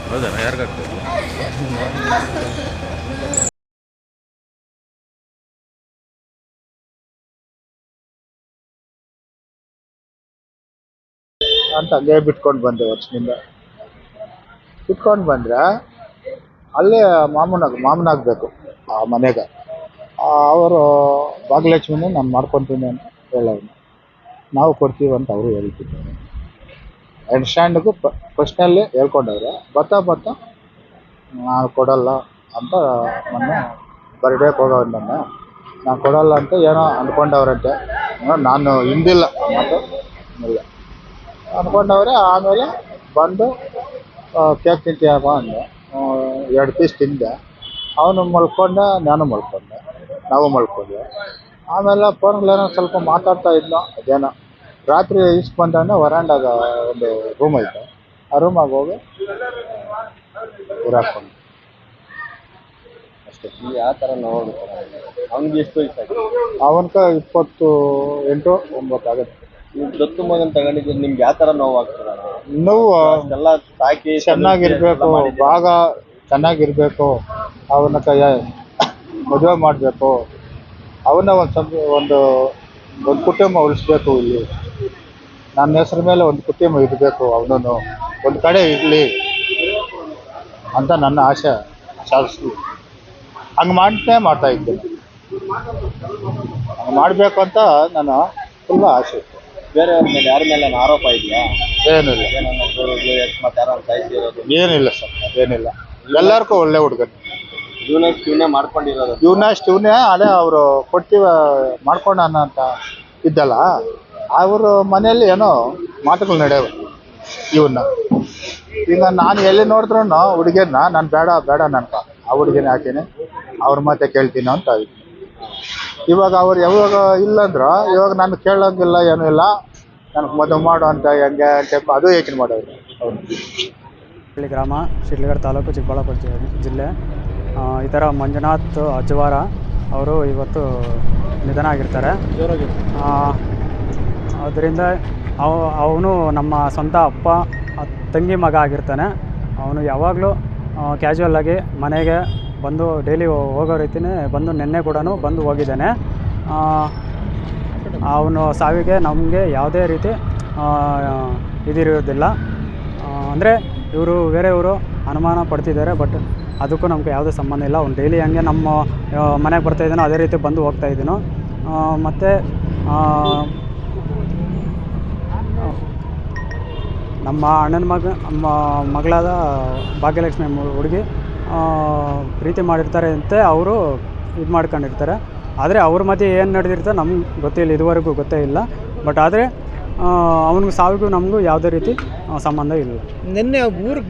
ಹೌದಾ ಯಾರಿಗಾಗ್ತದೆ ಅಂತ ಹಂಗೆ ಬಿಟ್ಕೊಂಡು ಬಂದೆ ವರ್ಷದಿಂದ. ಬಿಟ್ಕೊಂಡು ಬಂದರೆ ಅಲ್ಲೇ ಮಾಮೂನಾಗಬೇಕು ಆ ಮನೆಗೆ. ಅವರು ಭಾಗ್ಯಲಕ್ಷ್ಮಿನೇ ನಾನು ಮಾಡ್ಕೊತೀನಿ ಅಂತ ಹೇಳೋರು. ನಾವು ಕೊಡ್ತೀವಿ ಅಂತ ಅವರು ಹೇಳ್ತಿದ್ದಾರೆ. ಅಂಡರ್ಸ್ಟ್ಯಾಂಡಿಗೂ ಫಸ್ಟ್ನಲ್ಲಿ ಹೇಳ್ಕೊಂಡವ್ರೆ. ಬರ್ತಾ ನಾನು ಕೊಡಲ್ಲ ಅಂತ ಮೊನ್ನೆ ಬರ್ಡೇಗೆ ಹೋಗೋರು ನಾನು ಕೊಡಲ್ಲ ಅಂತ ಏನೋ ಅಂದ್ಕೊಂಡವ್ರಂತೆ. ನಾನು ಹಿಂದಿಲ್ಲ ಮಾತು ಇಲ್ಲ ಅಂದ್ಕೊಂಡವ್ರೆ. ಆಮೇಲೆ ಬಂದು ಕೇಕ್ ತಿಂತೀಯಪ್ಪ ಅಂದೆ. 2 ಪೀಸ್ ತಿಂದೆ. ಅವನು ಮಲ್ಕೊಂಡೆ, ನಾನು ಮಲ್ಕೊಂಡೆ, ನಾವು ಮಲ್ಕೊಂಡ್ವಿ. ಆಮೇಲೆ ಫೋನಲ್ಲಿ ಸ್ವಲ್ಪ ಮಾತಾಡ್ತಾ ಇದ್ನೋ ಅದೇನೋ. ರಾತ್ರಿ ಈಸ್ಕೊಂಡು ಬಂದಾಗ ವರಾಂಡಾಗ ಒಂದು ರೂಮ್ ಐತೆ, ಆ ರೂಮಾಗ ಹೋಗಿ ಹಾಕ್ಕೊಂಡು ಅಷ್ಟೇ. ಯಾವ ಥರ ನೋವು? ಅವ್ನಿಗೆ ಎಷ್ಟು ವಯಸ್ಸು ಆಗಿದೆ? ಅವನ್ಕ 28, 9 ಆಗುತ್ತೆ. ನೀವು ದತ್ತು ಮಗನ ತಗೊಂಡಿದ್ರೆ ನಿಮ್ಗೆ ಯಾವ ಥರ ನೋವು ಆಗ್ತದೆ? ನೋವು ಎಲ್ಲ ಸಾಕಿ ಚೆನ್ನಾಗಿರ್ಬೇಕು, ಭಾಗ ಚೆನ್ನಾಗಿರ್ಬೇಕು, ಅವನ ಕೈಯ ಮದುವೆ ಮಾಡಬೇಕು, ಅವನ್ನ ಒಂದು ಕುಟುಂಬ ಉಳಿಸ್ಬೇಕು. ಇಲ್ಲಿ ನನ್ನ ಹೆಸ್ರ ಮೇಲೆ ಒಂದು ಕುಟುಂಬ ಇರಬೇಕು, ಅವನನ್ನು ಒಂದು ಕಡೆ ಇರಲಿ ಅಂತ ನನ್ನ ಆಸೆ ಸಾಧಿಸ್ಲಿ. ಹಂಗೆ ಮಾಡ್ತಾ ಇದ್ದೇನೆ. ಹಂಗೆ ಮಾಡಬೇಕು ಅಂತ ನನ್ನ ತುಂಬ ಆಸೆ ಇತ್ತು. ಬೇರೆಯವ್ರ ಮೇಲೆ ಯಾರ ಮೇಲೆ ಆರೋಪ ಇದೆಯಾ? ಏನಿಲ್ಲ, ಏನಿಲ್ಲ ಸರ್, ಏನಿಲ್ಲ. ಎಲ್ಲರಿಗೂ ಒಳ್ಳೆ ಹುಡುಗರು. ಇವನೇ ಮಾಡ್ಕೊಂಡಿರೋದು. ಇವನೇ ಅದೇ ಅವರು ಕೊಡ್ತೀವ ಮಾಡ್ಕೊಂಡಾನ ಅಂತ ಇದ್ದಲ್ಲ, ಅವರು ಮನೆಯಲ್ಲಿ ಏನೋ ಮಾತುಗಳು ನಡೆಯವು ಇವನ್ನ. ಈಗ ನಾನು ಎಲ್ಲಿ ನೋಡಿದ್ರು ಹುಡುಗಿಯನ್ನ ನಾನು ಬೇಡ ನನ್ಕ ಆ ಹುಡುಗಿನ ಹಾಕೀನಿ, ಅವ್ರ ಮಾತೆ ಕೇಳ್ತೀನಿ ಅಂತ ಇದ್ದೀನಿ. ಇವಾಗ ಅವ್ರು ಯಾವಾಗ ಇಲ್ಲಂದ್ರೆ ಇವಾಗ ನಾನು ಕೇಳೋಂಗಿಲ್ಲ, ಏನೂ ಇಲ್ಲ, ನನಗೆ ಮದುವೆ ಮಾಡು ಅಂತ ಹೆಂಗೆ ಅಂತ ಅದು ಯೋಚನೆ ಮಾಡೋರು ಅವ್ರು. ಹಳ್ಳಿ ಗ್ರಾಮ, ಶಿಡ್ಲಘಟ್ಟ ತಾಲೂಕು, ಚಿಕ್ಕಬಳ್ಳಾಪುರ ಜಿಲ್ಲೆ. ಈ ಥರ ಮಂಜುನಾಥ್ ಅಜ್ವಾರ ಅವರು ಇವತ್ತು ನಿಧನ ಆಗಿರ್ತಾರೆ. ಅದರಿಂದ ಅವನು ನಮ್ಮ ಸ್ವಂತ ಅಪ್ಪ ತಂಗಿ ಮಗ ಆಗಿರ್ತಾನೆ. ಅವನು ಯಾವಾಗಲೂ ಕ್ಯಾಶುವಲ್ಲಾಗಿ ಮನೆಗೆ ಬಂದು ಡೈಲಿ ಹೋಗೋ ರೀತಿಯೇ ಬಂದು ನಿನ್ನೆ ಕೂಡ ಬಂದು ಹೋಗಿದ್ದಾನೆ. ಅವನು ಸಾವಿಗೆ ನಮಗೆ ಯಾವುದೇ ರೀತಿ ಇದಿರೋದಿಲ್ಲ. ಅಂದರೆ ಇವರು ಬೇರೆಯವರು ಅನುಮಾನ ಪಡ್ತಿದ್ದಾರೆ, ಬಟ್ ಅದಕ್ಕೂ ನಮಗೆ ಯಾವುದೇ ಸಂಬಂಧ ಇಲ್ಲ. ಅವ್ನು ಡೈಲಿ ಹಂಗೆ ನಮ್ಮ ಮನೆಗೆ ಬರ್ತಾಯಿದ್ದಾನೋ ಅದೇ ರೀತಿ ಬಂದು ಹೋಗ್ತಾಯಿದ್ದೀನೋ. ಮತ್ತು ನಮ್ಮ ಅಣ್ಣನ ಮಗಳಾದ ಭಾಗ್ಯಲಕ್ಷ್ಮಿ ಹುಡುಗಿ ಪ್ರೀತಿ ಮಾಡಿರ್ತಾರೆ ಅಂತ ಅವರು ಇದು ಮಾಡ್ಕೊಂಡಿರ್ತಾರೆ. ಆದರೆ ಅವ್ರ ಮಧ್ಯೆ ಏನು ನಡೆದಿರ್ತಾರೆ ನಮ್ಗೆ ಗೊತ್ತಿಲ್ಲ, ಇದುವರೆಗೂ ಗೊತ್ತೇ ಇಲ್ಲ. ಬಟ್ ಆದರೆ ಅವನಿಗೆ ಸಾವಿಗೂ ನಮಗೂ ಯಾವುದೇ ರೀತಿ ಸಂಬಂಧ ಇಲ್ಲ. ನಿನ್ನೆ ಊರಿಗೆ